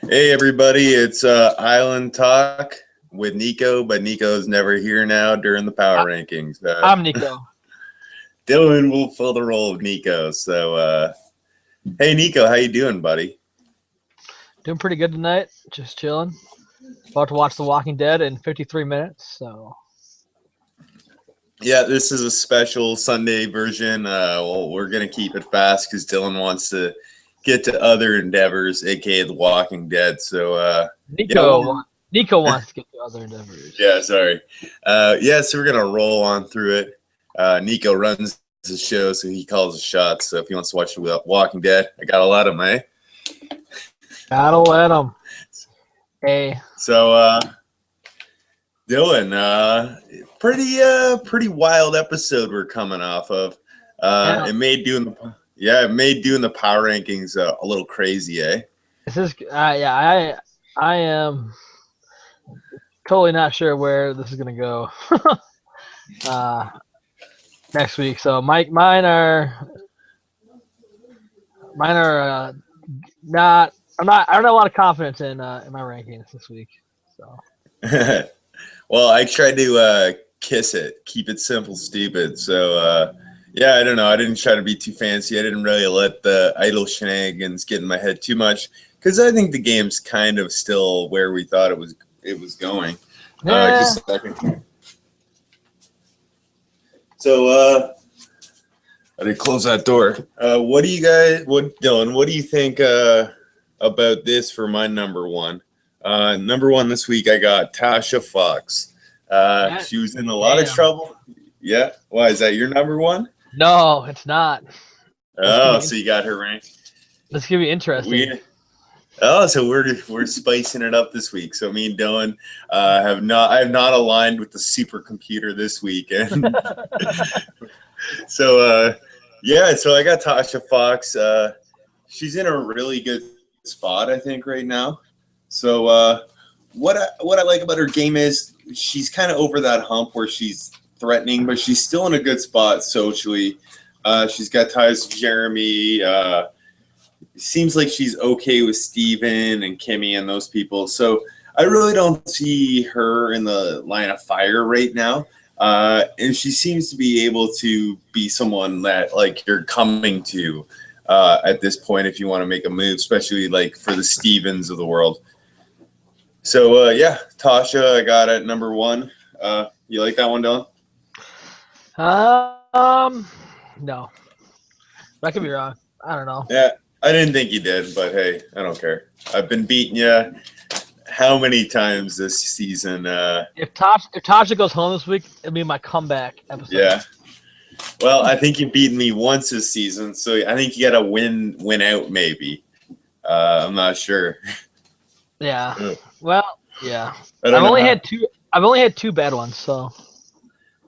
Hey everybody, it's Island Talk with Nico, but Nico's never here now during the power rankings. I'm Nico. Dylan will fill the role of Nico. So, hey Nico, how you doing, buddy? Doing pretty good tonight. Just chilling. About to watch The Walking Dead in 53 minutes. So Yeah, this is a special Sunday version. Well, we're gonna keep it fast because Dylan wants to get to other endeavors, aka The Walking Dead. So, Nico wants to get to other endeavors. Yeah, sorry. So we're gonna roll on through it. Nico runs the show, so he calls the shots. So if he wants to watch The Walking Dead, I gotta let him, eh? Gotta let him. Hey. So, Dylan, pretty wild episode we're coming off of. It made doing the power rankings a little crazy, eh? This is I am totally not sure where this is gonna go next week. So mine are not. I don't have a lot of confidence in my rankings this week. So. Well, I tried to kiss it, keep it simple, stupid. So, I don't know. I didn't try to be too fancy. I didn't really let the idle shenanigans get in my head too much because I think the game's kind of still where we thought it was going. Yeah. Just a second. So, I did close that door. Dylan, what do you think about this for my number one? Number one this week, I got Tasha Fox. She was in a lot of trouble. Yeah. Why, is that your number one? No, it's not. So you got her ranked. This could be interesting. So we're spicing it up this week. So me and Dylan I have not aligned with the supercomputer this week, and so I got Tasha Fox. She's in a really good spot, I think, right now. So what I like about her game is she's kind of over that hump where she's threatening, but she's still in a good spot socially. She's got ties to Jeremy. It seems like she's okay with Steven and Kimmy and those people. So I really don't see her in the line of fire right now. And she seems to be able to be someone that like you're coming to at this point if you want to make a move, especially like for the Stevens of the world. So Tasha, I got at number one. You like that one, Dylan? No. I could be wrong. I don't know. Yeah, I didn't think you did, but hey, I don't care. I've been beating you how many times this season? If Tasha goes home this week, it'll be my comeback episode. Yeah. Well, I think you've beaten me once this season, so I think you got to win out maybe. I'm not sure. Yeah. Well, yeah. I've only had two bad ones, so.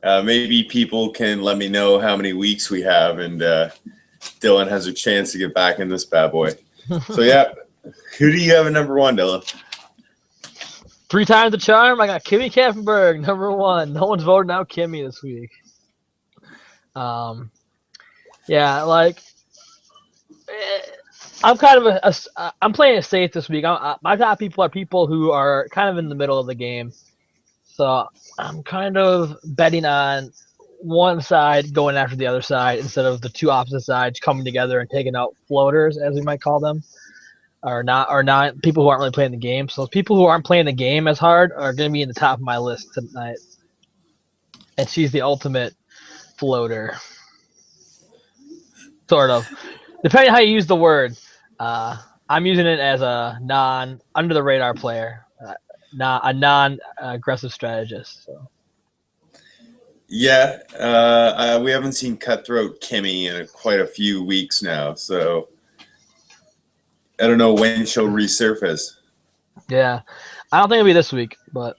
Maybe people can let me know how many weeks we have, and Dylan has a chance to get back in this bad boy. So yeah, who do you have at number one, Dylan? 3 times the charm. I got Kimmy Kaffenberg, number one. No one's voting out Kimmy this week. I'm kind of I'm playing it safe this week. My top people are people who are kind of in the middle of the game. So I'm kind of betting on one side going after the other side instead of the two opposite sides coming together and taking out floaters, as we might call them, or not people who aren't really playing the game. So people who aren't playing the game as hard are going to be in the top of my list tonight. And she's the ultimate floater, sort of. Depending on how you use the word, I'm using it as a under the radar player. A non-aggressive strategist. So. Yeah, we haven't seen Cutthroat Kimmy in quite a few weeks now, so I don't know when she'll resurface. Yeah, I don't think it'll be this week, but.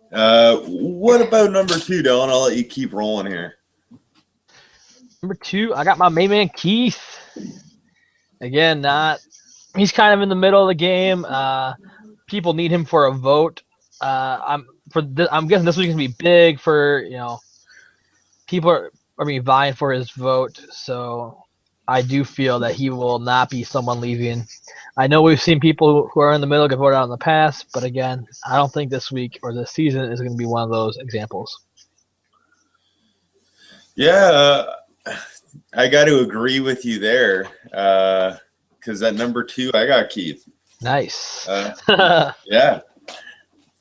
What about number two, Dylan? I'll let you keep rolling here. Number two, I got my main man Keith. Again, he's kind of in the middle of the game. People need him for a vote. I'm guessing this week is gonna be big for people are vying for his vote. So I do feel that he will not be someone leaving. I know we've seen people who are in the middle get voted out in the past, but again, I don't think this week or this season is going to be one of those examples. Yeah, I got to agree with you there. Because at number 2, I got Keith. Nice. Yeah.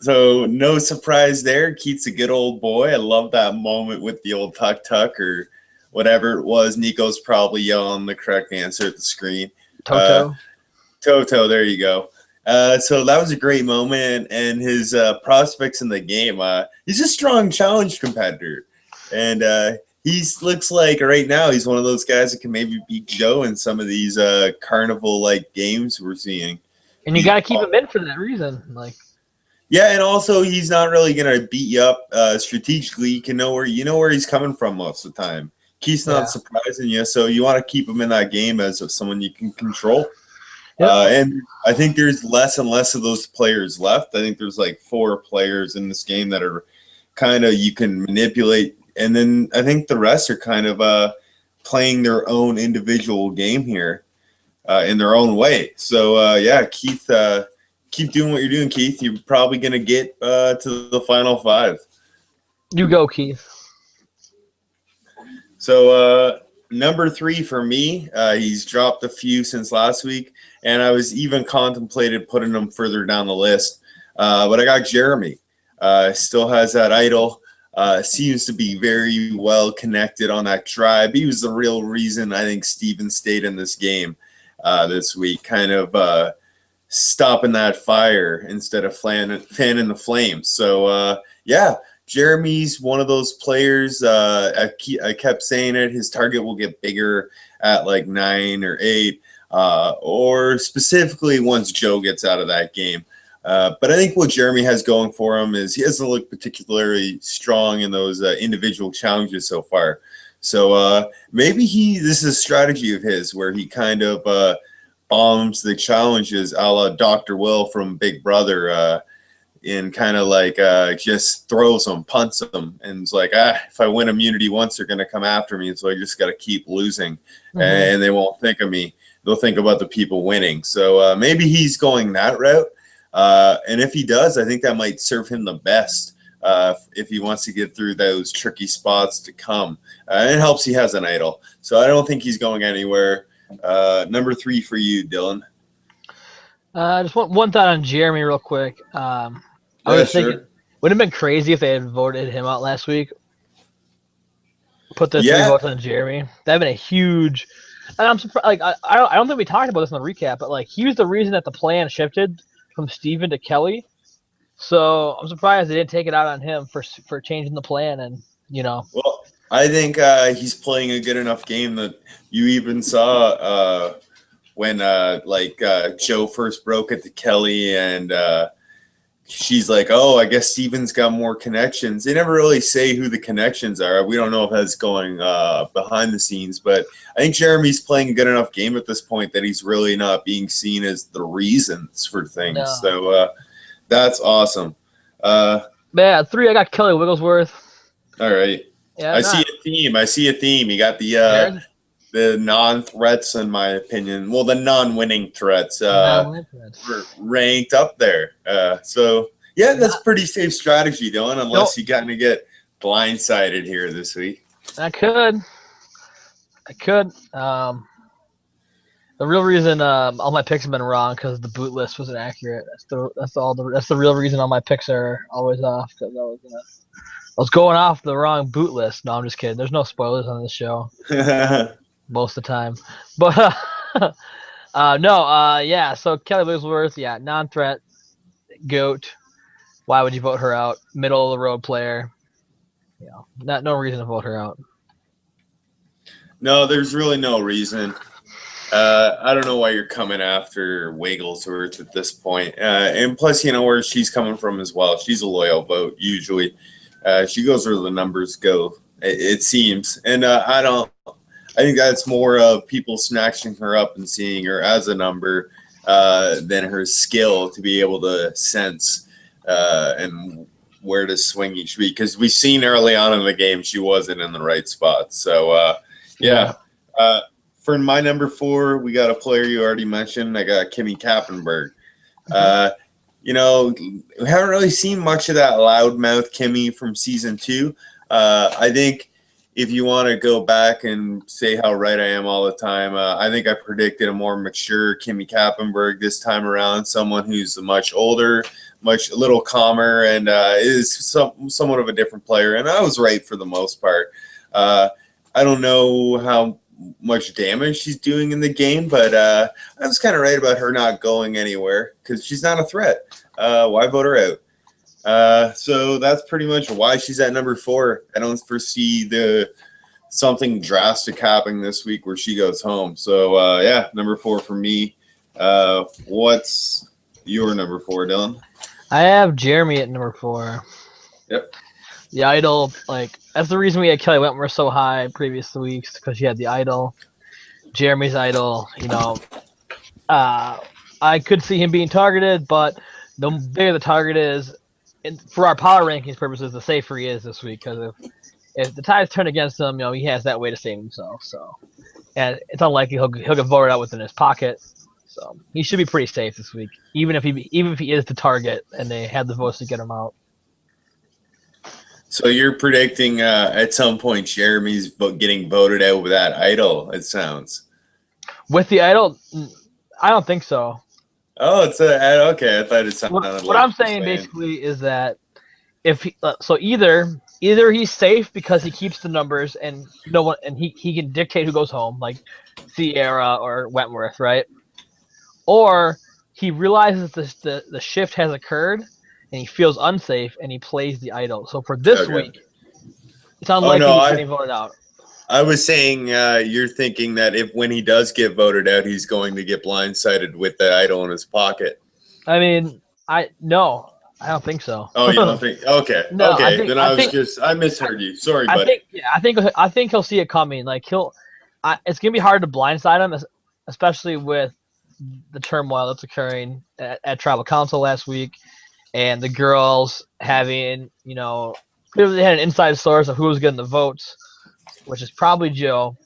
So no surprise there. Keith's a good old boy. I love that moment with the old tuck or whatever it was. Nico's probably yelling the correct answer at the screen. Toto. Toto, there you go. So that was a great moment, and his prospects in the game. He's a strong challenge competitor, and he looks like right now he's one of those guys that can maybe beat Joe in some of these carnival-like games we're seeing. And you got to keep him in for that reason. Like, yeah, and also he's not really gonna beat you up strategically. You know where he's coming from most of the time. Keith's not surprising you, so you want to keep him in that game as someone you can control. Yep. And I think there's less and less of those players left. I think there's like 4 players in this game that are kind of you can manipulate, and then I think the rest are kind of playing their own individual game here in their own way. So yeah, Keith. Keep doing what you're doing, Keith. You're probably going to get to the final 5. You go, Keith. So number 3 for me, he's dropped a few since last week, and I was even contemplated putting him further down the list. But I got Jeremy. Still has that idol. Seems to be very well connected on that tribe. He was the real reason I think Steven stayed in this game this week, kind of stopping that fire instead of fanning the flames. So yeah, Jeremy's one of those players. I kept saying it. His target will get bigger at like 9 or 8, or specifically once Joe gets out of that game. But I think what Jeremy has going for him is he hasn't looked particularly strong in those individual challenges so far. So maybe this is a strategy of his where he kind of bombs the challenges a la Dr. Will from Big Brother in kind of like just throws them, punts them, and it's like, if I win immunity once, they're going to come after me, so I just got to keep losing, and they won't think of me. They'll think about the people winning. So maybe he's going that route, and if he does, I think that might serve him the best if he wants to get through those tricky spots to come. It helps he has an idol, so I don't think he's going anywhere. Number 3 for you, Dylan. Just one thought on Jeremy real quick. I was thinking, wouldn't it have been crazy if they had voted him out last week? Put the 3 votes on Jeremy. That'd been a huge. And I'm surprised. Like I don't think we talked about this in the recap, but like he was the reason that the plan shifted from Steven to Kelly. So I'm surprised they didn't take it out on him for changing the plan, and Well, I think he's playing a good enough game that you even saw when Joe first broke it to Kelly, and she's like, "Oh, I guess Steven's got more connections." They never really say who the connections are. We don't know if that's going behind the scenes, but I think Jeremy's playing a good enough game at this point that he's really not being seen as the reasons for things. No. So that's awesome. Yeah, 3. I got Kelly Wigglesworth. All right. Yeah, I see a theme. You got the non-threats, in my opinion. Well, the non-winning threats were ranked up there. So, yeah, that's pretty safe strategy, Dylan, unless you kind of get blindsided here this week. I could. The real reason all my picks have been wrong because the boot list wasn't accurate. That's the real reason all my picks are always off, because I was going off the wrong boot list. No, I'm just kidding. There's no spoilers on this show most of the time. But yeah. So Kelly Wigglesworth, yeah, non-threat, GOAT. Why would you vote her out? Middle of the road player. No reason to vote her out. No, there's really no reason. I don't know why you're coming after Wigglesworth at this point. And plus, where she's coming from as well. She's a loyal vote usually. She goes where the numbers go, it seems. And I think that's more of people snatching her up and seeing her as a number than her skill to be able to sense and where to swing each week. Because we've seen early on in the game she wasn't in the right spot. So, yeah. For my number 4, we got a player you already mentioned. I got Kimmy Kappenberg. You know, we haven't really seen much of that loudmouth Kimmy from season 2. I think if you want to go back and say how right I am all the time, I think I predicted a more mature Kimmy Kappenberg this time around, someone who's much older, a little calmer, and is somewhat of a different player. And I was right for the most part. I don't know how much damage she's doing in the game, but I was kind of right about her not going anywhere because she's not a threat. Why vote her out? So that's pretty much why she's at number 4. I don't foresee something drastic happening this week where she goes home. So yeah, number 4 for me. What's your number 4, Dylan? I have Jeremy at number 4. Yep. The idol, like, that's the reason we had Kelly Wentworth so high previous weeks, because she had the idol. Jeremy's idol, you know, I could see him being targeted, but the bigger the target is, for our power rankings purposes, the safer he is this week, because if the tides turn against him, you know, he has that way to save himself. So, and it's unlikely he'll get voted out within his pocket. So he should be pretty safe this week, even if he is the target and they have the votes to get him out. So you're predicting at some point Jeremy's getting voted out with that idol, it sounds. With the idol, I don't think so. Oh, it's okay. I thought it sounded what I'm saying basically is that if either he's safe because he keeps the numbers and no one, and he can dictate who goes home, like Sierra or Wentworth, right? Or he realizes the shift has occurred and he feels unsafe and he plays the idol. So for this week, it's unlikely he's getting voted out. I was saying you're thinking that when he does get voted out, he's going to get blindsided with the idol in his pocket. I mean, I don't think so. Oh, you don't think? Okay, no, okay. I misheard you. Sorry, buddy. I think he'll see it coming. Like it's gonna be hard to blindside him, especially with the turmoil that's occurring at Tribal Council last week, and the girls having, you know, clearly they had an inside source of who was getting the votes, which is probably Jill.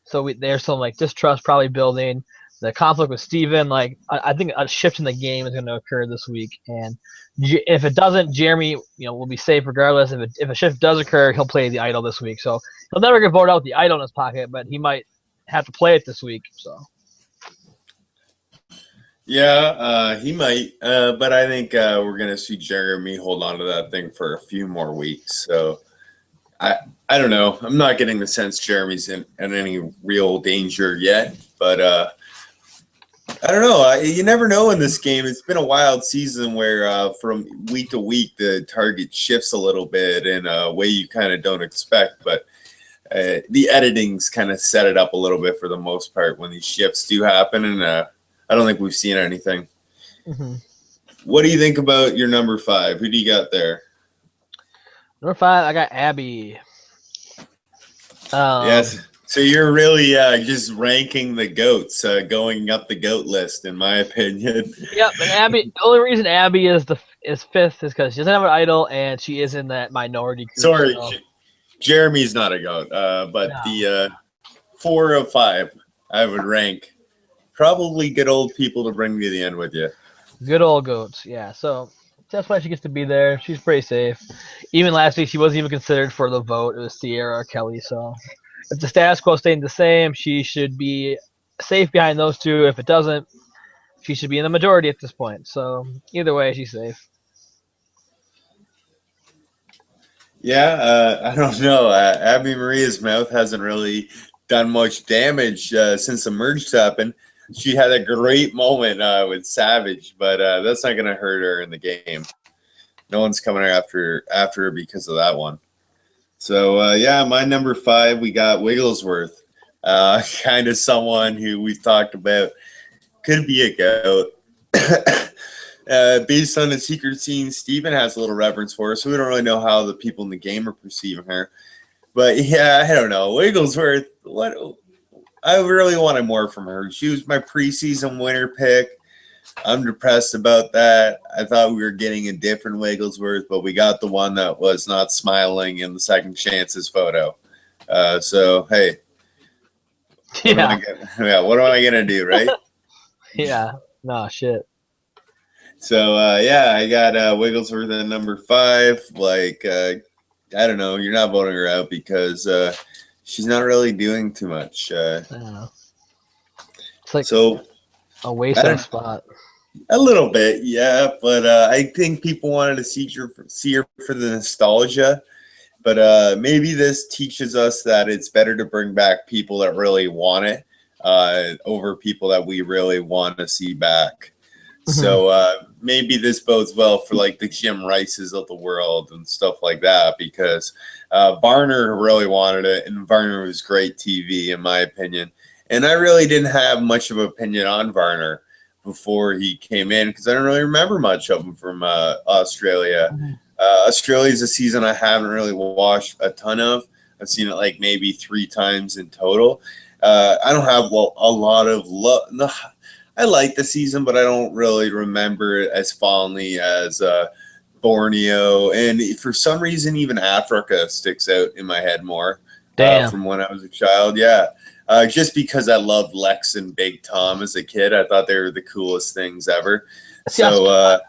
So there's some like distrust probably building. The conflict with Steven, like I think a shift in the game is going to occur this week, and if it doesn't, Jeremy, you know, will be safe regardless. If a shift does occur, he'll play the idol this week. So he'll never get voted out with the idol in his pocket, but he might have to play it this week. So. Yeah, he might, but I think we're going to see Jeremy hold on to that thing for a few more weeks. So I don't know. I'm not getting the sense Jeremy's in any real danger yet, but I don't know. You never know in this game. It's been a wild season where from week to week the target shifts a little bit in a way you kind of don't expect, but the editing's kind of set it up a little bit for the most part when these shifts do happen, and I don't think we've seen anything. Mm-hmm. What do you think about your number 5? Who do you got there? Number 5, I got Abby. Yes. So you're really just ranking the goats, going up the goat list, in my opinion. Yep, and Abby. The only reason Abby is 5th is because she doesn't have an idol and she is in that minority group. Sorry, so. Jeremy's not a goat, but no. The 4 of 5, I would rank probably good old people to bring me to the end with you. Good old goats, yeah. So that's why she gets to be there. She's pretty safe. Even last week, she wasn't even considered for the vote. It was Sierra or Kelly. So if the status quo stayed the same, she should be safe behind those two. If it doesn't, she should be in the majority at this point. So either way, she's safe. Yeah, I don't know. Abby Maria's mouth hasn't really done much damage since the merge happened. She had a great moment with Savage, but that's not going to hurt her in the game. No one's coming after her because of that one. So, yeah, my number 5, we got Wigglesworth. Kind of someone who we've talked about could be a goat. Based on the secret scene, Steven has a little reverence for her, so we don't really know how the people in the game are perceiving her. But, yeah, I don't know. Wigglesworth, I really wanted more from her. She was my preseason winner pick. I'm depressed about that. I thought we were getting a different Wigglesworth, but we got the one that was not smiling in the second chances photo. So, hey, Yeah. What am I gonna do, right? Yeah. No shit. So yeah, I got Wigglesworth at number 5. Like I don't know, you're not voting her out because she's not really doing too much. Yeah. It's like So a waste I of a don't spot. a little bit, yeah, but I think people wanted to see her for the nostalgia. But maybe this teaches us that it's better to bring back people that really want it over people that we really want to see back. Mhm. So maybe this bodes well for like the Jim Rices of the world and stuff like that because Varner really wanted it, and Varner was great TV in my opinion. And I really didn't have much of an opinion on Varner before he came in because I don't really remember much of him from Australia. Mhm. Australia's a season I haven't really watched a ton of. I've seen it like maybe 3 times in total. I don't have a lot of love. No, I like the season, but I don't really remember it as fondly as Borneo. And for some reason, even Africa sticks out in my head more Damn. from when I was a child. Yeah. Just because I loved Lex and Big Tom as a kid. I thought they were the coolest things ever. See, So,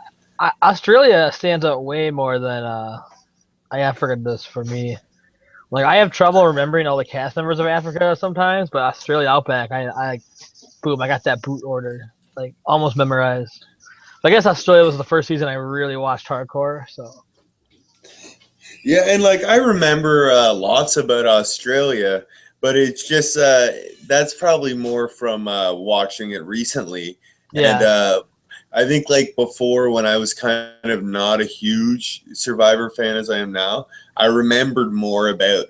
Australia stands out way more than Africa does for me. Like I have trouble remembering all the cast members of Africa sometimes, but Australia Outback, boom, I got that boot order, like almost memorized. So I guess Australia was the first season I really watched hardcore. So yeah, and like I remember lots about Australia, but it's just that's probably more from watching it recently. And yeah, I think like before, when I was kind of not a huge Survivor fan as I am now, I remembered more about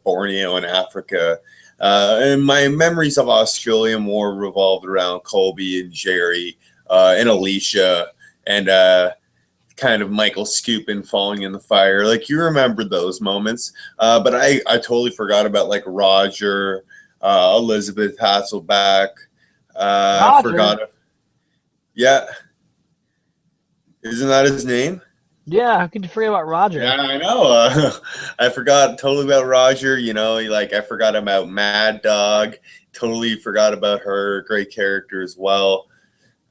Borneo and Africa. And my memories of Australia more revolved around Colby and Jerry and Alicia and kind of Michael Scoopin falling in the fire. Like you remember those moments. But I totally forgot about like Roger, Elizabeth Hasselback. Roger. Forgot. Yeah. Isn't that his name? Yeah, how could you forget about Roger? Yeah, I know. I forgot totally about Roger. You know, like I forgot about Mad Dog. Totally forgot about her. Great character as well.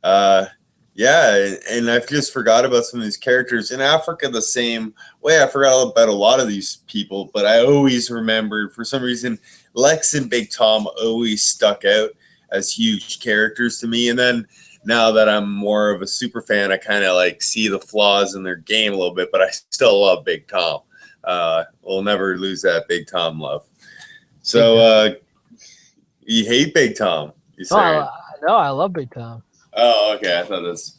Uh, yeah, and I just forgot about some of these characters in Africa the same way. I forgot about a lot of these people, but I always remembered for some reason Lex and Big Tom always stuck out as huge characters to me. And then now that I'm more of a super fan, I kind of like see the flaws in their game a little bit, but I still love Big Tom. We'll never lose that Big Tom love. Big So Tom. you hate Big Tom, you No, say? I love Big Tom. Oh, okay. I thought that's.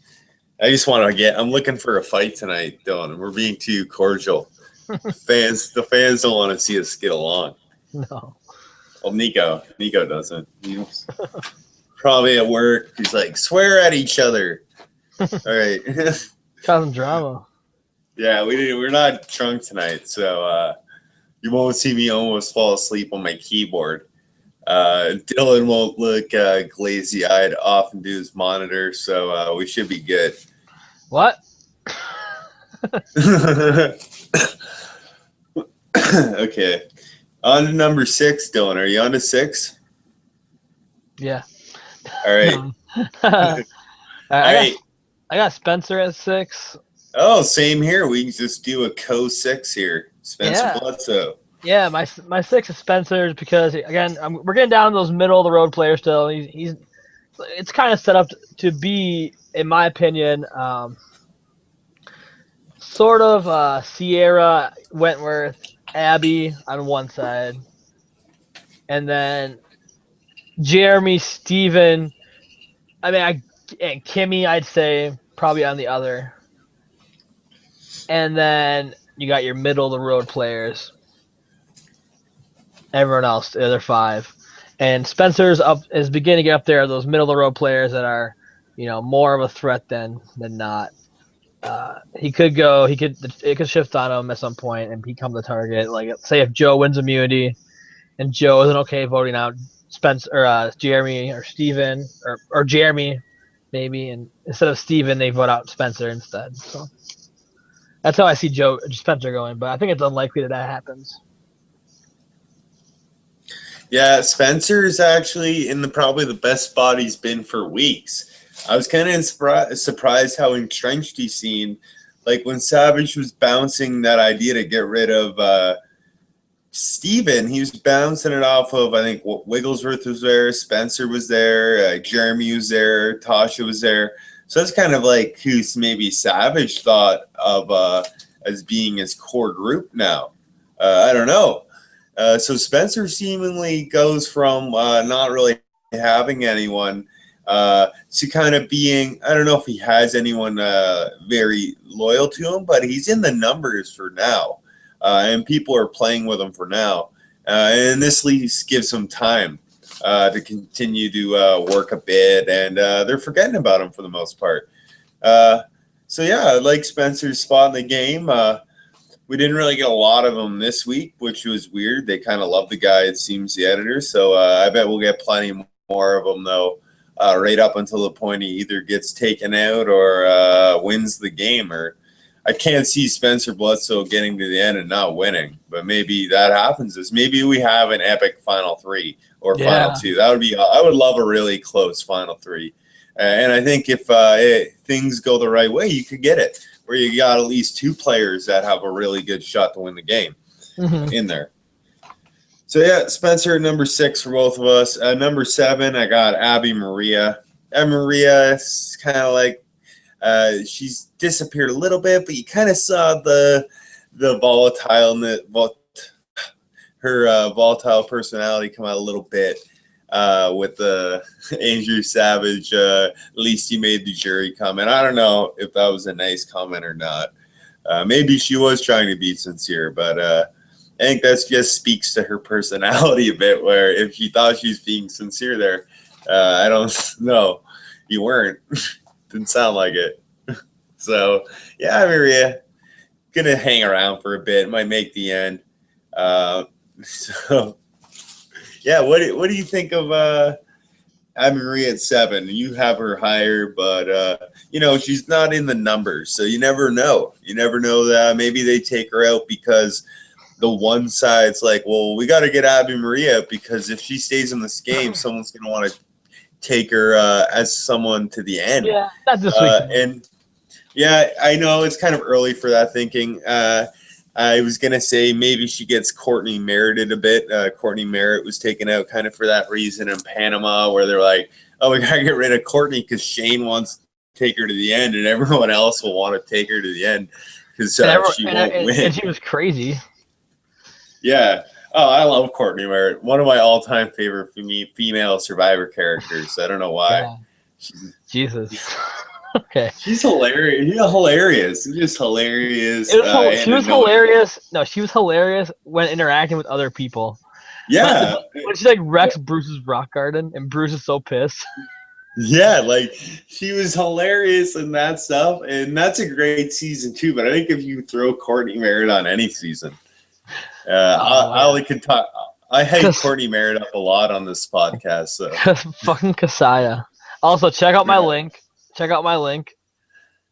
I just want to get. I'm looking for a fight tonight, Dylan. We're being too cordial. The fans don't want to see us get along. No. Well, Nico doesn't. He's probably at work. He's like, swear at each other. All right. Causing drama. Yeah, we're not drunk tonight, so you won't see me almost fall asleep on my keyboard. Dylan won't look glazy-eyed off and do his monitor, so we should be good. What? Okay. On to number 6, Dylan. Are you on to 6? Yeah. All right. No. All I right. got Spencer at 6. Oh, same here. We can just do a co-6 here. Spencer Yeah. Bledsoe. Yeah, my 6 is Spencer's because again we're getting down to those middle of the road players still. He's it's kind of set up to be, in my opinion, sort of Sierra, Wentworth, Abby on one side, and then Jeremy, Steven, and Kimmy, I'd say probably on the other, and then you got your middle of the road players. Everyone else, the other 5, and Spencer's up is beginning to get up there. Those middle of the road players that are, more of a threat than not. He could go. It could shift on him at some point and become the target. Like say if Joe wins immunity, and Joe isn't okay voting out Spencer or Jeremy or Steven or Jeremy, maybe, and instead of Steven they vote out Spencer instead. So that's how I see Spencer going. But I think it's unlikely that happens. Yeah, Spencer's actually in probably the best spot he's been for weeks. I was kind of surprised how entrenched he seemed. Like when Savage was bouncing that idea to get rid of Steven, he was bouncing it off of, I think, Wigglesworth was there, Spencer was there, Jeremy was there, Tasha was there. So that's kind of like who maybe Savage thought of as being his core group now. I don't know. So Spencer seemingly goes from not really having anyone to kind of being, I don't know if he has anyone very loyal to him, but he's in the numbers for now. And people are playing with him for now. And this least gives him time to continue to work a bit, and they're forgetting about him for the most part. So yeah, I like Spencer's spot in the game. We didn't really get a lot of them this week, which was weird. They kind of love the guy, it seems, the editor. So I bet we'll get plenty more of them, though, right up until the point he either gets taken out or wins the game. Or I can't see Spencer Bledsoe getting to the end and not winning, but maybe that happens. Maybe we have an epic final three or final two. That would be. I would love a really close final three, and I think if things go the right way, you could get it where you got at least two players that have a really good shot to win the game in there. So yeah, Spencer number 6 for both of us. Number 7, I got Abby Maria. Abby Maria is kind of like. She's disappeared a little bit, but you kind of saw the her volatile personality come out a little bit with the Andrew Savage. At least you made the jury comment. I don't know if that was a nice comment or not. Maybe she was trying to be sincere, but I think that just speaks to her personality a bit. Where if she thought she was being sincere there, I don't know. You weren't. Didn't sound like it. So, yeah, Maria, gonna hang around for a bit. Might make the end. So, yeah, what do you think of Maria at 7? You have her higher, but she's not in the numbers, so you never know. You never know that maybe they take her out because the one side's like, well, we got to get Abby Maria because if she stays in this game, someone's gonna want to take her as someone to the end. Yeah, not this week. And yeah, I know it's kind of early for that thinking. I was gonna say maybe she gets Courtney Merritt a bit. Courtney Merritt was taken out kind of for that reason in Panama, where they're like, "Oh, we gotta get rid of Courtney because Shane wants to take her to the end, and everyone else will want to take her to the end because she won't win." And she was crazy. Yeah. Oh, I love Courtney Merritt. One of my all-time favorite female Survivor characters. I don't know why. Yeah. Jesus. Okay. She's hilarious. She's hilarious. She's just hilarious. She was hilarious. No, she was hilarious when interacting with other people. Yeah. When she like wrecks Bruce's rock garden, and Bruce is so pissed. Yeah, like she was hilarious in that stuff, and that's a great season too. But I think if you throw Courtney Merritt on any season. I hate Courtney Merritt up a lot on this podcast. So. Fucking Kasaya. Also, check out my link. Check out my link.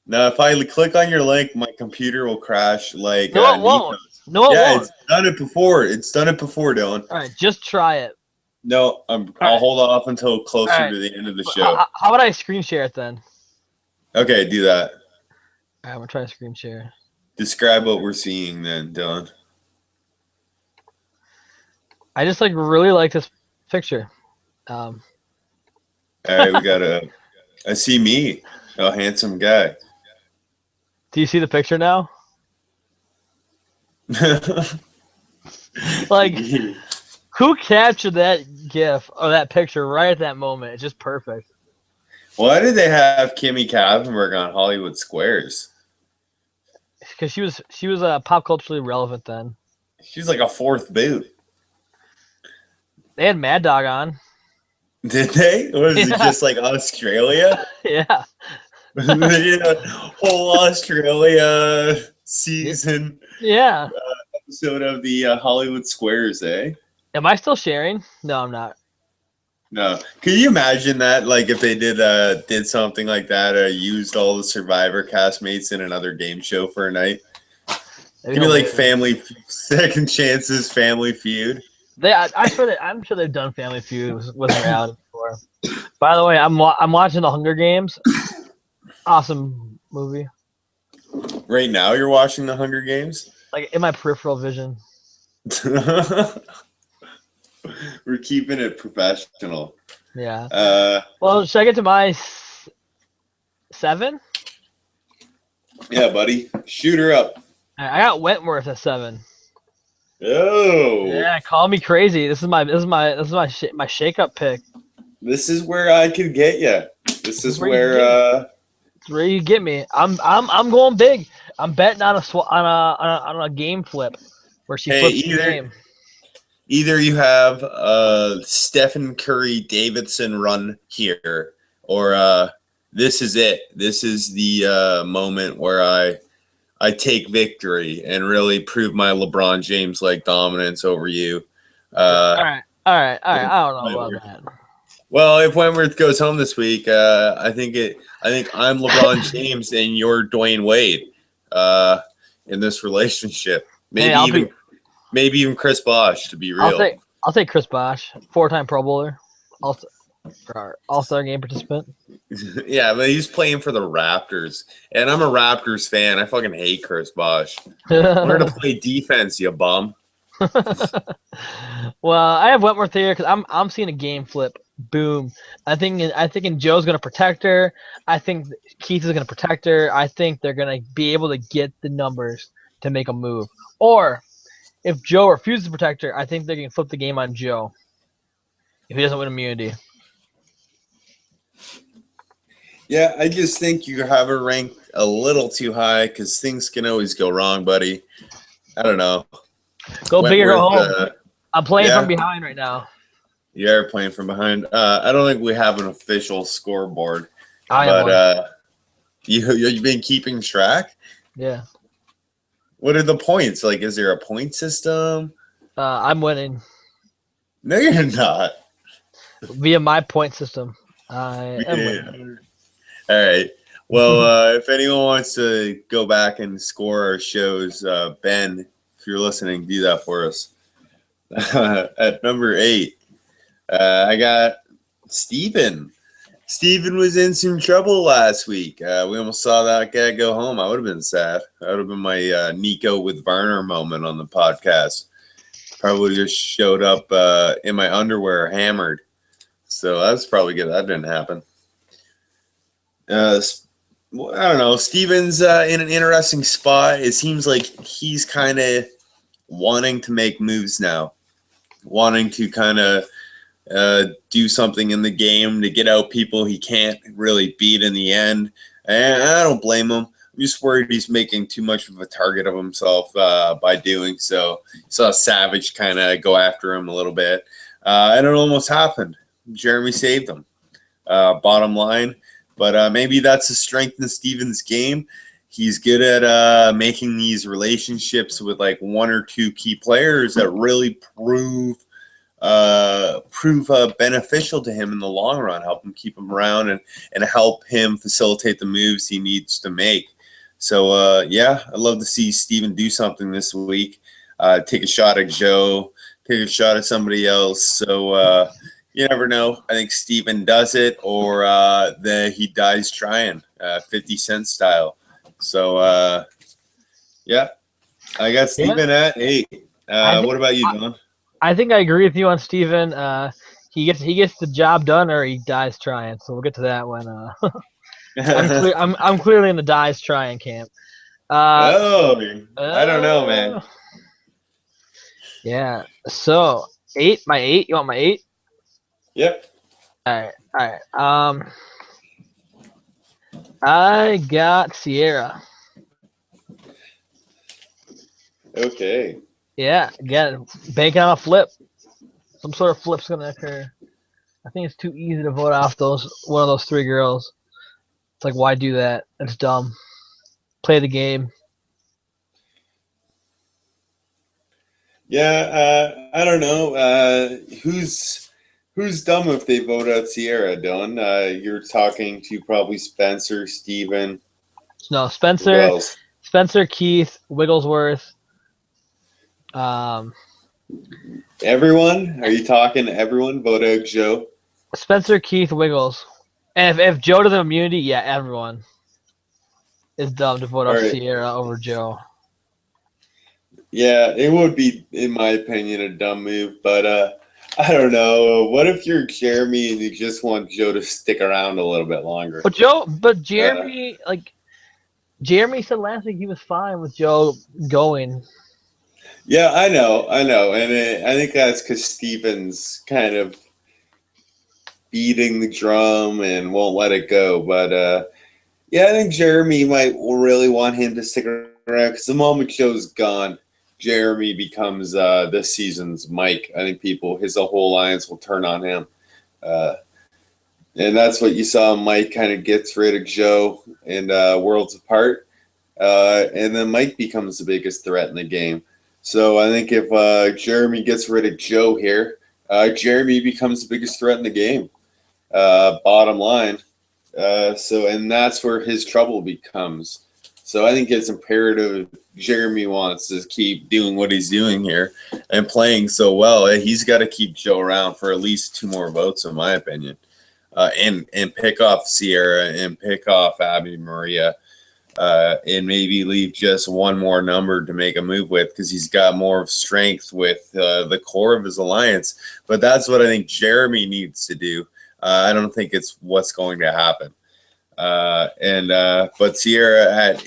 No, if I click on your link, my computer will crash. Like no, it won't. No, it won't. It's done it before. It's done it before, Dylan. All right, just try it. No, I'll hold off until closer to the end of the show. How about I screen share it then? Okay, do that. All right, I'm gonna try to screen share. Describe what we're seeing then, Dylan. I just really like this picture. All right, we got I see me, a handsome guy. Do you see the picture now? Like, who captured that GIF or that picture right at that moment? It's just perfect. Why did they have Kimmy Kavenberg on Hollywood Squares? Because she was pop culturally relevant then. She's like a fourth boot. They had Mad Dog on. Did they? Or was it just like Australia? Yeah. Whole Australia season. Yeah. Episode of the Hollywood Squares, eh? Am I still sharing? No, I'm not. No. Can you imagine that? Like if they did something like that, used all the Survivor castmates in another game show for a night? Maybe like Second Chances, Family Feud. I'm sure they've done Family Feud with reality before. By the way, I'm watching The Hunger Games. Awesome movie. Right now, you're watching The Hunger Games. Like in my peripheral vision. We're keeping it professional. Yeah. Well, should I get to my 7? Yeah, buddy. Shoot her up. I got Wentworth at 7. Oh. Yeah, call me crazy. This is my shake up pick. This is where I could get you. This is where It's where you get me. I'm going big. I'm betting on a game flip where she flips the game. Either you have Stephen Curry Davidson run here, or this is it. This is the moment where I take victory and really prove my LeBron James like dominance over you. All right. I don't know about that. Well, if Wentworth goes home this week, I think I'm LeBron James and you're Dwayne Wade in this relationship. Maybe even Chris Bosh, to be real. I'll take Chris Bosh, 4-time Pro Bowler, All-Star game participant. Yeah, but he's playing for the Raptors, and I'm a Raptors fan. I fucking hate Chris Bosh. Learn to play defense, you bum. Well, I have Wentworth here because I'm seeing a game flip. Boom. I think Joe's gonna protect her. I think Keith is gonna protect her. I think they're gonna be able to get the numbers to make a move. Or if Joe refuses to protect her, I think they're gonna flip the game on Joe if he doesn't win immunity. Yeah, I just think you have her ranked a little too high because things can always go wrong, buddy. I don't know. Go big or go home. I'm playing from behind right now. You are playing from behind. I don't think we have an official scoreboard, but you've been keeping track. Yeah. What are the points? Like, is there a point system? I'm winning. No, you're not. Via my point system, I am winning. All right. Well, if anyone wants to go back and score our shows, Ben, if you're listening, do that for us. At number 8. I got Steven. Steven was in some trouble last week. We almost saw that guy go home. I would have been sad. That would have been my Nico with Varner moment on the podcast. Probably just showed up in my underwear hammered. So that's probably good. That didn't happen. I don't know. Steven's in an interesting spot. It seems like he's kind of wanting to make moves now. Wanting to kind of do something in the game to get out people he can't really beat in the end. And I don't blame him. I'm just worried he's making too much of a target of himself by doing so. Saw Savage kind of go after him a little bit. And it almost happened. Jeremy saved him. Bottom line. But maybe that's the strength in Steven's game. He's good at making these relationships with like one or two key players that really prove beneficial to him in the long run, help him keep him around and help him facilitate the moves he needs to make. So, yeah, I'd love to see Steven do something this week. Take a shot at Joe, take a shot at somebody else. So, you never know. I think Steven does it or he dies trying, 50 Cent style. So, yeah, I got Steven at 8. What about you, Don? I think I agree with you on Steven. He gets the job done or he dies trying. So we'll get to that when I'm clearly in the dies trying camp. I don't know, man. Yeah. So 8, my 8. You want my 8? Yep. All right. I got Sierra. Okay. Yeah, again, banking on a flip. Some sort of flip's gonna occur. I think it's too easy to vote off one of those 3 girls. It's like, why do that? It's dumb. Play the game. Yeah, I don't know. Who's dumb if they vote out Sierra, Don? You're talking to probably Spencer, Steven. No, Spencer, Keith, Wigglesworth. Everyone? Are you talking to everyone? Vote out Joe. Spencer, Keith, Wiggles. And if Joe doesn't have immunity, yeah, everyone is dumb to vote All out right. Sierra over Joe. Yeah, it would be, in my opinion, a dumb move, but I don't know. What if you're Jeremy and you just want Joe to stick around a little bit longer? But Uh, Jeremy, Jeremy said last week he was fine with Joe going. yeah, I know, and I think that's because Steven's kind of beating the drum and won't let it go. But yeah, I think Jeremy might really want him to stick around because the moment Joe's gone, Jeremy becomes this season's Mike. I think his whole alliance will turn on him. Uh, and that's what you saw. Mike kind of gets rid of Joe in Worlds Apart, and then Mike becomes the biggest threat in the game. So I think if Jeremy gets rid of Joe here, Jeremy becomes the biggest threat in the game. Bottom line. And that's where his trouble becomes. So I think it's imperative if Jeremy wants to keep doing what he's doing here and playing so well. He's got to keep Joe around for at least 2 more votes, in my opinion, and pick off Sierra and pick off Abby Maria, and maybe leave just one more number to make a move with because he's got more of strength with the core of his alliance. But that's what I think Jeremy needs to do. I don't think it's what's going to happen. But Sierra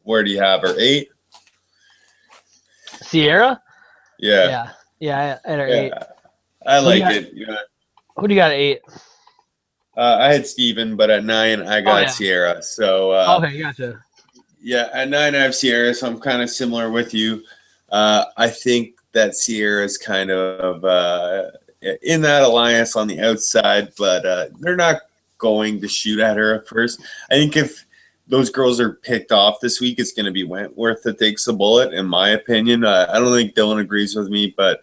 where do you have her? 8? Sierra? Yeah, Yeah, at her 8. yeah. I Who do you like got? it. Yeah. Who do you got at 8? I had Steven, but at 9 I got Yeah. Sierra. So Okay, gotcha. yeah, at 9 I have Sierra, so I'm kind of similar with you. I think that Sierra is kind of in that alliance on the outside, but they're not going to shoot at her at first. I think if those girls are picked off this week, it's going to be Wentworth that takes the bullet, in my opinion. I don't think Dylan agrees with me, but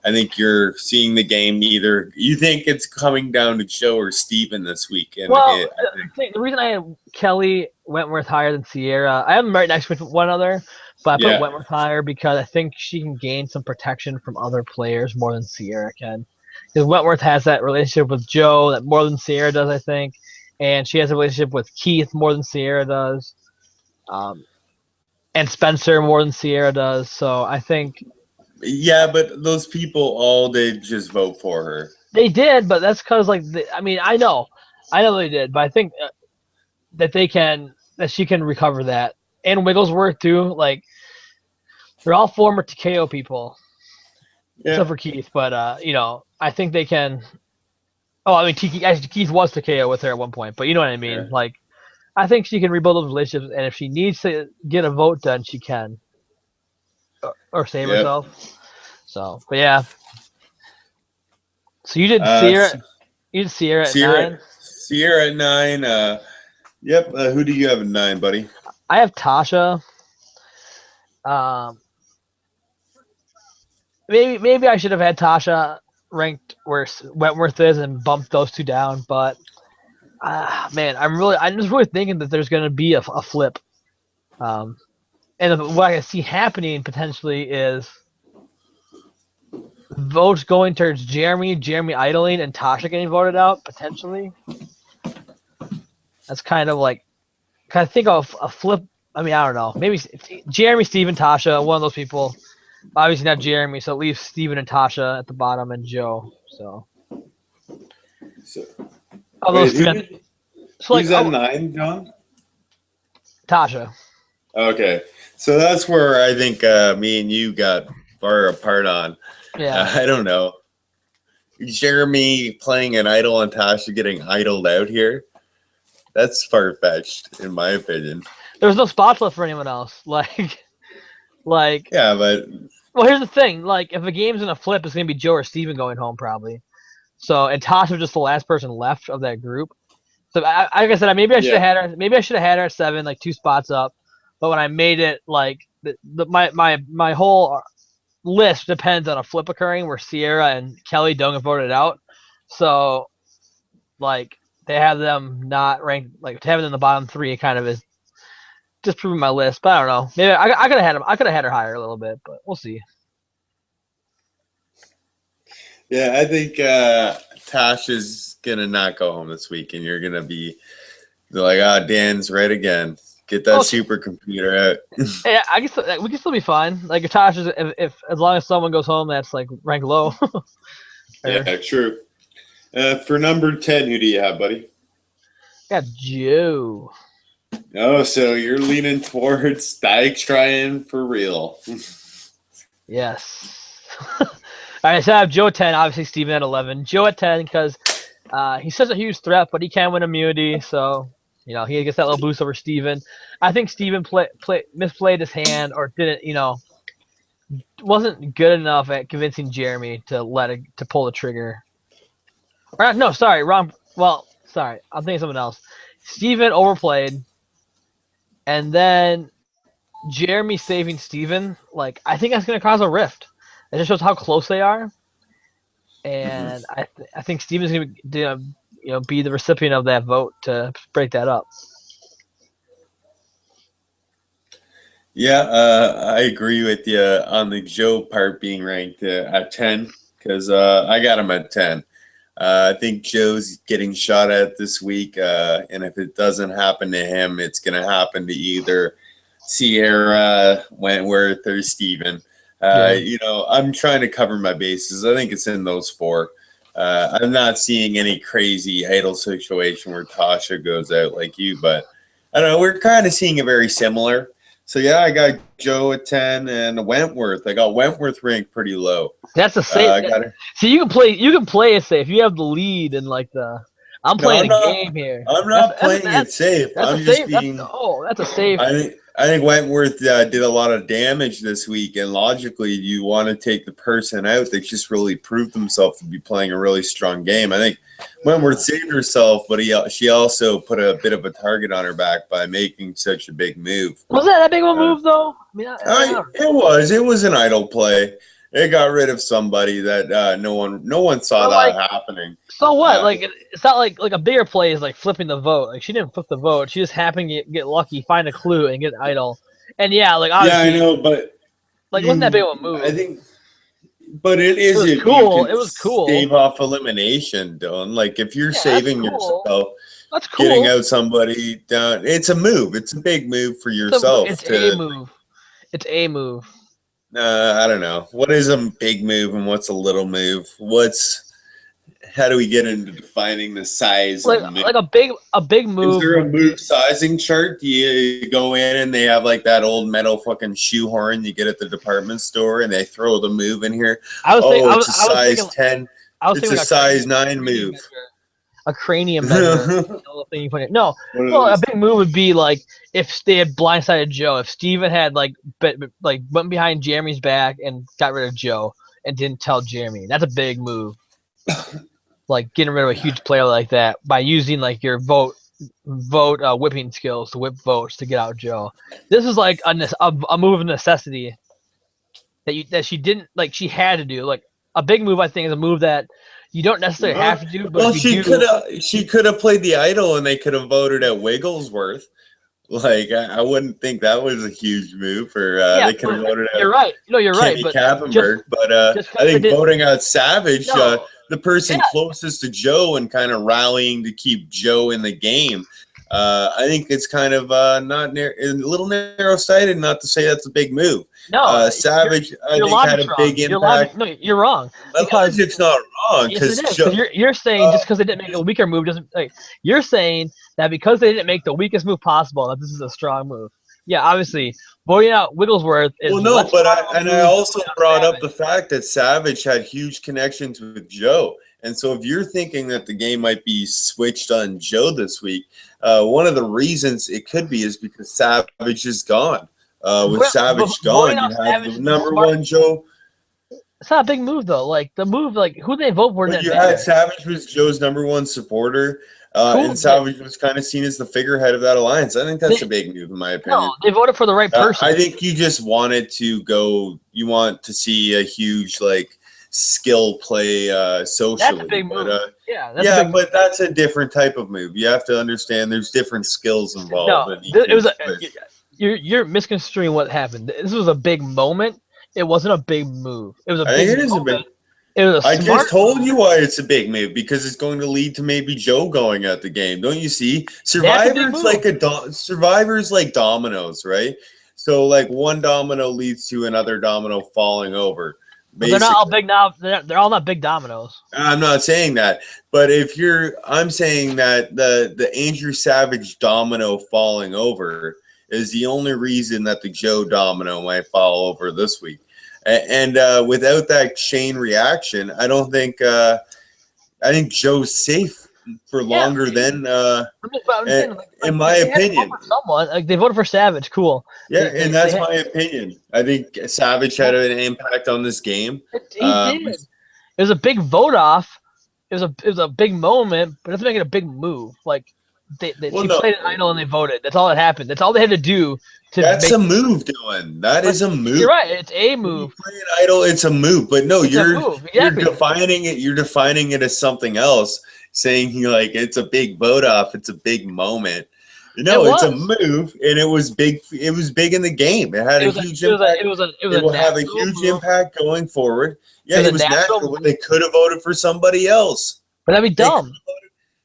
I think you're seeing the game either. You think it's coming down to Joe or Steven this week. Well, the reason I had Kelly Wentworth higher than Sierra, I have them right next to one another, but I put Yeah, Wentworth higher because I think she can gain some protection from other players more than Sierra can. Because Wentworth has that relationship with Joe that more than Sierra does, I think, and she has a relationship with Keith more than Sierra does, um, and Spencer more than Sierra does. So I think yeah, but those people all did just vote for her. they did, but that's because I mean, I know they did, but I think that she can recover that. And Wigglesworth too. Like they're all former TKO people, Yeah, except for Keith. But I think they can. Oh, I mean, actually, Keith was TKO with her at one point, but you know what I mean. yeah, Like I think she can rebuild those relationships, and if she needs to get a vote done, she can, or save yep. herself. So, but yeah. So you did Uh, Sierra. You did Sierra at Sierra, 9. Sierra at 9. Yep. Who do you have at 9, buddy? I have Tasha. Um, maybe I should have had Tasha ranked where Wentworth is and bumped those two down. But man, I'm just really thinking that there's going to be a flip. Um, and what I see happening potentially is votes going towards Jeremy idling, and Tasha getting voted out potentially. That's kind of like kind of think of a flip. I mean, I don't know. Maybe Jeremy, Steven, Tasha, one of those people. Obviously not Jeremy, so it leaves Steven and Tasha at the bottom and Joe. So So, of those wait, three, so who's at 9, John? Tasha. Okay, so that's where I think me and you got far apart on. Yeah. I don't know. Jeremy playing an idol and Tasha getting idled out here. That's far fetched, in my opinion. There's no spots left for anyone else. Like, Yeah, but well, here's the thing. Like, if a game's gonna flip, it's gonna be Joe or Steven going home probably. So, and Tasha was just the last person left of that group. So, like I said, maybe I should have yeah, had her. Maybe I should have had her at 7, like 2 spots up. But when I made it, like, my whole list depends on a flip occurring where Sierra and Kelly don't get voted out. So, like, they have them not ranked, like, to have them in the bottom 3 kind of is just proving my list. But I don't know. Maybe I could have had him. I could have had her higher a little bit, but we'll see. Yeah, I think Tasha's gonna not go home this week, and you're gonna be like, Dan's right again. Get that Oh, supercomputer out. yeah, I guess we can still be fine. Like if Tasha's, if as long as someone goes home that's like ranked low. Or, Yeah, true. For number 10, who do you have, buddy? yeah, Joe. Oh, so you're leaning towards Dyke trying for real. Yes. All right, so I have Joe at 10. Obviously, Steven at 11. Joe at 10 because he's such a huge threat, but he can win immunity. So, he gets that little boost over Steven. I think Steven misplayed his hand or didn't, wasn't good enough at convincing Jeremy to pull the trigger. Or, no, sorry, wrong. Well, sorry, I'm thinking of something else. Steven overplayed, and then Jeremy saving Steven, like, I think that's going to cause a rift. It just shows how close they are. And I think Steven's going to be the recipient of that vote to break that up. Yeah, I agree with you on the Joe part being ranked at 10 because I got him at 10. I think Joe's getting shot at this week, and if it doesn't happen to him, it's going to happen to either Sierra, Wentworth, or Steven. I'm trying to cover my bases. I think it's in those four. I'm not seeing any crazy idol situation where Tasha goes out like you, but I don't know. We're kind of seeing it very similar. So yeah, I got Joe at 10 and Wentworth. I got Wentworth ranked pretty low. That's a safe. See, you can play it safe. You have the lead and like I'm playing a game here. I'm not playing it safe. I'm just being. That's a safe. I think Wentworth did a lot of damage this week, and logically, you want to take the person out that just really proved himself to be playing a really strong game. I think Wentworth saved herself, but she also put a bit of a target on her back by making such a big move. Was that big of a move, though? I mean, it was. It was an idle play. It got rid of somebody that no one saw that happening. So what? It's not like a bigger play is like flipping the vote. Like she didn't flip the vote. She just happened to get lucky, find a clue, and get an idol. And yeah, like obviously, yeah, I know, but wasn't that big of a move? I think, but it was cool. It was cool. Stave off elimination, Dylan. Like if you're saving yourself, that's cool. Getting out somebody down. It's a move. It's a big move for yourself. It's a move. It's a move. I don't know. What is a big move and what's a little move? How do we get into defining the size? Like a big move. Is there a move sizing chart? Do you go in and they have like that old metal fucking shoehorn you get at the department store and they throw the move in here? It's a size 10. It's a size 9 move. A cranium measure. No. Well, a big move would be like if they had blindsided Joe. If Steven had went behind Jeremy's back and got rid of Joe and didn't tell Jeremy. That's a big move. Like getting rid of a huge player like that by using like your vote whipping skills to whip votes to get out Joe. This is like a move of necessity that she didn't she had to do. Like a big move, I think, is a move that you don't necessarily have to do. But she could have played the idol and they could have voted at Wigglesworth. Like I wouldn't think that was a huge move for they could have voted out. You're right. No, you're Kenny right. Kappenberg, but I think voting out Savage, the person closest to Joe and kind of rallying to keep Joe in the game. I think it's kind of a little narrow-sighted not to say that's a big move. No, Savage, I think, had a big impact. No, you're wrong. Because it's not wrong. Yes, it is. You're saying just because they didn't make a weaker move doesn't. You're saying that because they didn't make the weakest move possible, that this is a strong move. Yeah, obviously, voting out Wigglesworth is. Well, no, but I also brought up the fact that Savage had huge connections with Joe. And so if you're thinking that the game might be switched on Joe this week, one of the reasons it could be is because Savage is gone. With Savage gone, you have the number one Joe. It's not a big move, though. Like, the move, who they vote for. You had Savage was Joe's number one supporter, and Savage was kind of seen as the figurehead of that alliance. I think that's a big move, in my opinion. No, they voted for the right person. I think you just wanted to go – you want to see a huge, skill play socially. That's a big move. But that's a different type of move. You have to understand there's different skills involved. You're misconstruing what happened. This was a big moment. It wasn't a big move. It was a big moment. It was a I smart just told move. you why it's a big move, because it's going to lead to maybe Joe going at the game. Don't you see? That's a big move. Survivor's like dominoes, right? So like one domino leads to another domino falling over. But they're not all Basically, big now. They're all not big dominoes. I'm not saying that, but I'm saying that the Andrew Savage domino falling over is the only reason that the Joe domino might fall over this week. And without that chain reaction, I don't think I think Joe's safe for Yeah, longer than I'm saying in my they had to vote opinion. for someone. Like they voted for Savage. Cool. Yeah, and They that's had, my opinion. I think Savage had an impact on this game. he did. It was a big vote off. It was a big moment, but it doesn't make it a big move. Like Well, she no, played an idol and they voted. That's all that happened. That's all they had to do to that's make. a move, Dylan. That But is a move. you're right. It's a When you move. play an idol, it's a move. But no, It's a move. you're Exactly. defining it. You're defining it as something else, saying like it's a big vote off. It's a big moment. It No, it's a was. move, and it was big. It was big in the game. It had It a was a. huge It was a. impact. It was a. It was It a will have a natural huge move. impact going forward. Yeah, It was it a was natural natural, move. but they could have voted for somebody else. But that'd be They, dumb.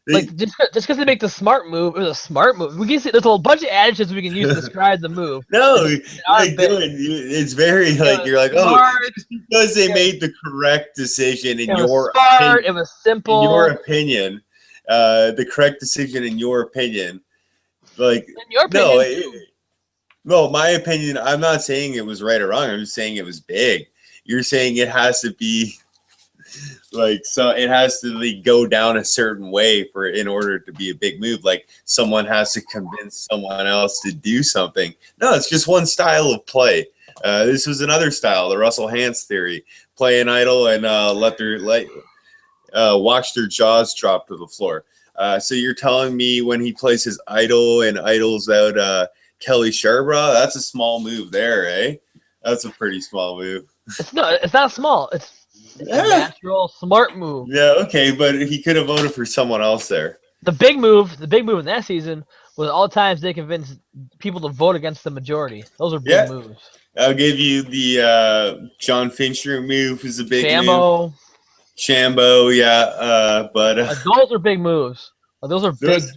they Like just because they make the smart move, it was a smart move. We can see there's a whole bunch of adjectives we can use to describe the move. no, That aren't like big. Dylan, it's very It like was you're like, oh, smart. just because they It, made the correct decision it was smart. It was in your simple. opinion, the correct decision in your opinion, like In your no, opinion, too. well, my opinion. I'm not saying it was right or wrong. I'm just saying it was big. You're saying it has to be like so. It has to like, go down a certain way for in order to be a big move. Like someone has to convince someone else to do something. No, it's just one style of play. This was another style, the Russell Hantz theory: play an idol and watch their jaws drop to the floor. So you're telling me when he plays his idol and idles out Kelly Sherbrooke, that's a small move there, eh? That's a pretty small move. It's not small. It's a Yeah. natural, smart move. Yeah, okay, but he could have voted for someone else there. The big move in that season was all the times they convinced people to vote against the majority. Those are big Yeah, moves. I'll give you the John Fincher move is a big move. Shambo, Shambo, yeah, but those are big moves. Those are big. those,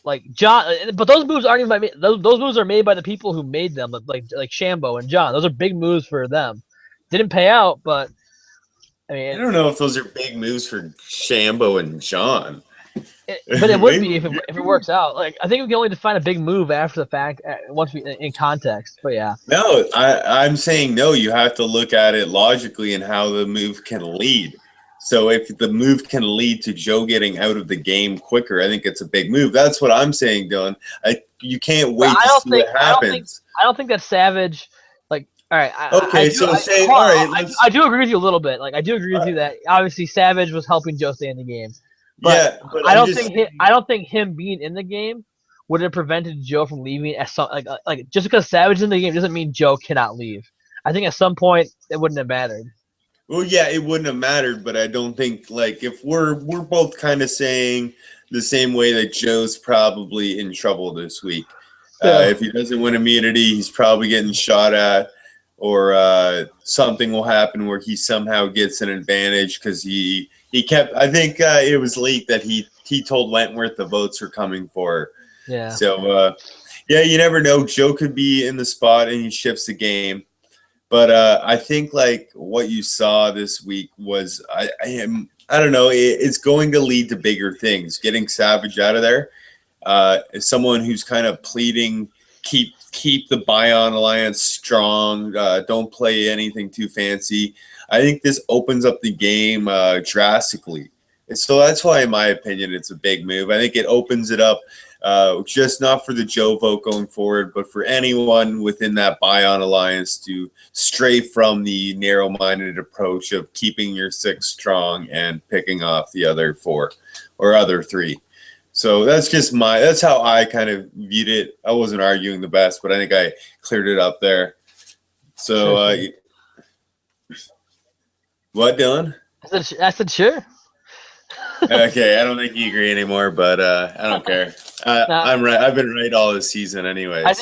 Like John, but those moves aren't even by those moves are made by the people who made them, like Shambo and John. Those are big moves for them. Didn't pay out, but I I mean, don't know if those are big moves for Shambo and John. but it would be Maybe. if it works out. Like I think we can only define a big move after the fact, once we in context. But yeah, No, I'm saying no. You have to look at it logically and how the move can lead. So if the move can lead to Joe getting out of the game quicker, I think it's a big move. That's what I'm saying, Dylan. You can't but wait to see what happens. I don't think that Savage. Like, all right, Okay, so say all right. I do agree with you a little bit. Like I do agree with you that obviously Savage was helping Joe stay in the game, but Yeah, but I don't think him being in the game would have prevented Joe from leaving. At some like just because Savage is in the game doesn't mean Joe cannot leave. I think at some point it wouldn't have mattered. Well, yeah, it wouldn't have mattered, but I don't think like if we're both kind of saying the same way that Joe's probably in trouble this week. Yeah. If he doesn't win immunity, he's probably getting shot at, or something will happen where he somehow gets an advantage because he kept. I think it was leaked that he told Wentworth the votes were coming for. Yeah. So yeah, you never know. Joe could be in the spot and he shifts the game. But I think like what you saw this week was I don't know, it's going to lead to bigger things. Getting Savage out of there, is someone who's kind of pleading keep the Bion Alliance strong. Don't play anything too fancy. I think this opens up the game drastically. And so that's why, in my opinion, it's a big move. I think it opens it up. Just not for the Joe vote going forward, but for anyone within that Bion Alliance to stray from the narrow-minded approach of keeping your six strong and picking off the other four or other three. So that's how I kind of viewed it. I wasn't arguing the best, but I think I cleared it up there. So what, Dylan? I said sure. Okay, I don't think you agree anymore, but I don't care. I'm right. I've been right all this season anyway. I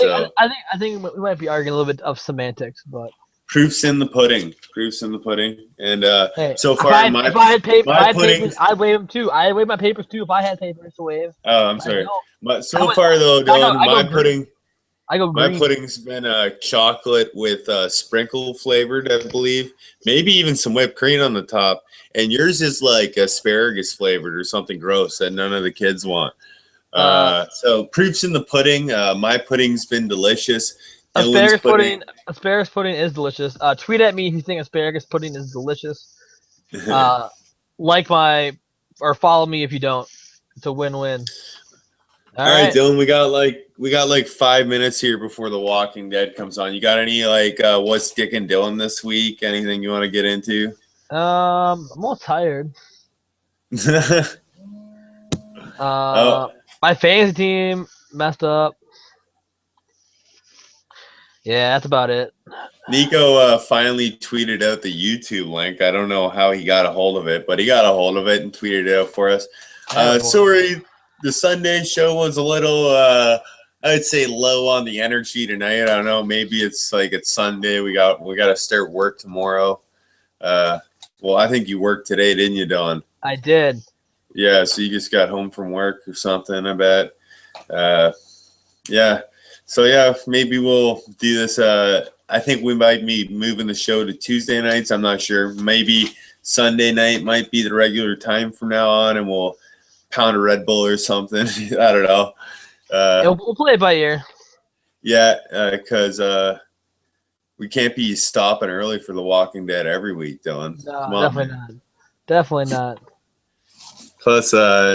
think we might be arguing a little bit of semantics, but Proof's in the pudding. Proof's in the pudding. And Hey, so far, my papers, I'd wave them too. I'd wave my papers too if I had papers to wave. Oh, I'm sorry. But so I far though, Dylan, I go green. my pudding's been chocolate with sprinkle flavored, I believe. Maybe even some whipped cream on the top. And yours is like asparagus flavored or something gross that none of the kids want. So proof's in the pudding. My pudding's been delicious. Asparagus pudding is delicious. Tweet at me if you think asparagus pudding is delicious. Or follow me if you don't. It's a win-win. All right, Dylan, we got like 5 minutes here before The Walking Dead comes on. You got any what's sticking Dylan this week? Anything you want to get into? I'm all tired. My fantasy team messed up. Yeah, that's about it. Nico finally tweeted out the YouTube link. I don't know how he got a hold of it, but he got a hold of it and tweeted it out for us. Sorry, the Sunday show was a little, I'd say, low on the energy tonight. I don't know. Maybe it's Sunday. We got to start work tomorrow. Well, I think you worked today, didn't you, Don? I did. Yeah, so you just got home from work or something, I bet. Yeah. So, yeah, maybe we'll do this. I think we might be moving the show to Tuesday nights. I'm not sure. Maybe Sunday night might be the regular time from now on, and we'll pound a Red Bull or something. I don't know. We'll play it by ear. Yeah, because we can't be stopping early for The Walking Dead every week, Dylan. No, definitely not. Definitely not. Plus,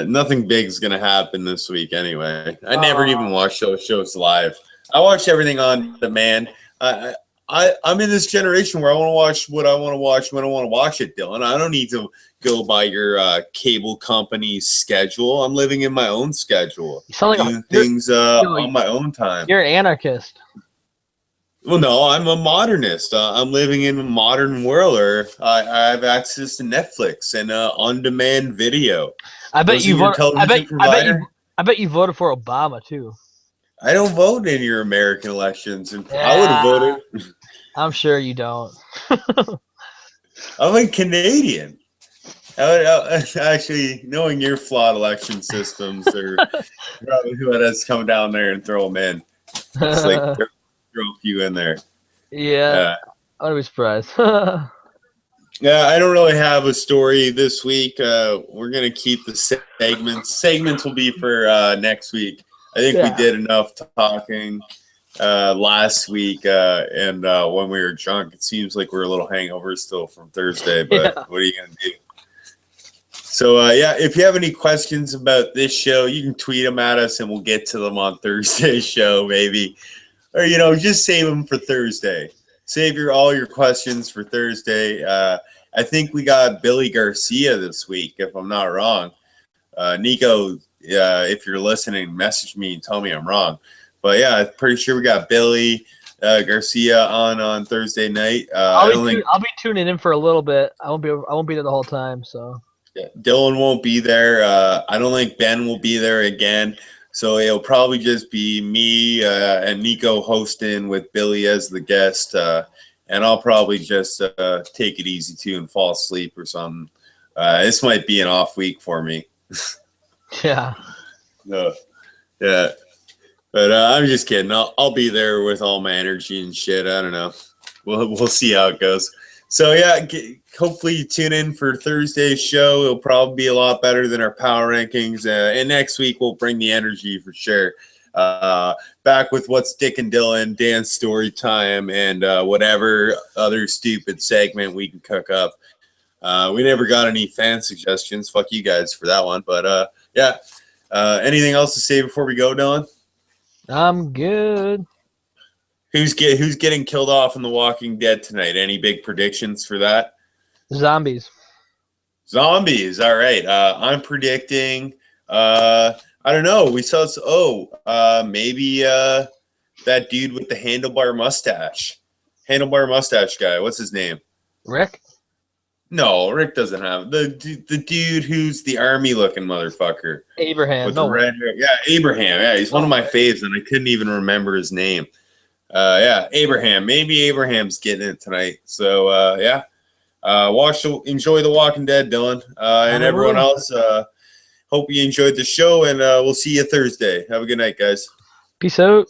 nothing big is going to happen this week anyway. I never even watch those shows live. I watch everything on demand. I'm in this generation where I want to watch what I want to watch when I want to watch it, Dylan. I don't need to go by your cable company's schedule. I'm living in my own schedule. You sound like doing things on my own time. You're an anarchist. Well, no, I'm a modernist. I'm living in a modern world where I have access to Netflix and on-demand video. I bet you voted for Obama too. I don't vote in your American elections, and Yeah, I would have voted. I'm sure you don't. I'm a Canadian. Actually, knowing your flawed election systems, they're probably who has come down there and throw them in. It's like throw a few in there. Yeah, I wouldn't be surprised. Yeah, I don't really have a story this week. We're gonna keep the segments. Segments will be for next week. I think we did enough talking last week, and when we were drunk, it seems like we're a little hangover still from Thursday. But what are you gonna do? So if you have any questions about this show, you can tweet them at us, and we'll get to them on Thursday's show, maybe. Or, just save them for Thursday. Save all your questions for Thursday. I think we got Billy Garcia this week, if I'm not wrong. Nico, if you're listening, message me and tell me I'm wrong. But, yeah, I'm pretty sure we got Billy Garcia on Thursday night. I'll be tuning in for a little bit. I won't be there the whole time. So yeah, Dylan won't be there. I don't think Ben will be there again. So it'll probably just be me and Nico hosting with Billy as the guest. And I'll probably just take it easy too and fall asleep or something. This might be an off week for me. Yeah. Yeah. But I'm just kidding. I'll be there with all my energy and shit. I don't know. We'll see how it goes. So, yeah, hopefully you tune in for Thursday's show. It'll probably be a lot better than our power rankings. And next week, we'll bring the energy for sure. Back with What's Dick and Dylan, dance story time, and whatever other stupid segment we can cook up. We never got any fan suggestions. Fuck you guys for that one. But, yeah. Anything else to say before we go, Dylan? I'm good. Who's getting killed off in The Walking Dead tonight? Any big predictions for that? Zombies. Zombies. All right. I'm predicting. I don't know. We saw. Maybe that dude with the handlebar mustache guy. What's his name? Rick. No, Rick doesn't have the dude who's the army looking motherfucker. Abraham. With the red hair. Yeah, Abraham. Yeah, he's one of my faves, and I couldn't even remember his name. Yeah, Abraham. Maybe Abraham's getting it tonight. So yeah, enjoy The Walking Dead, Dylan, and I everyone will. else. Hope you enjoyed the show, and we'll see you Thursday. Have a good night, guys. Peace out.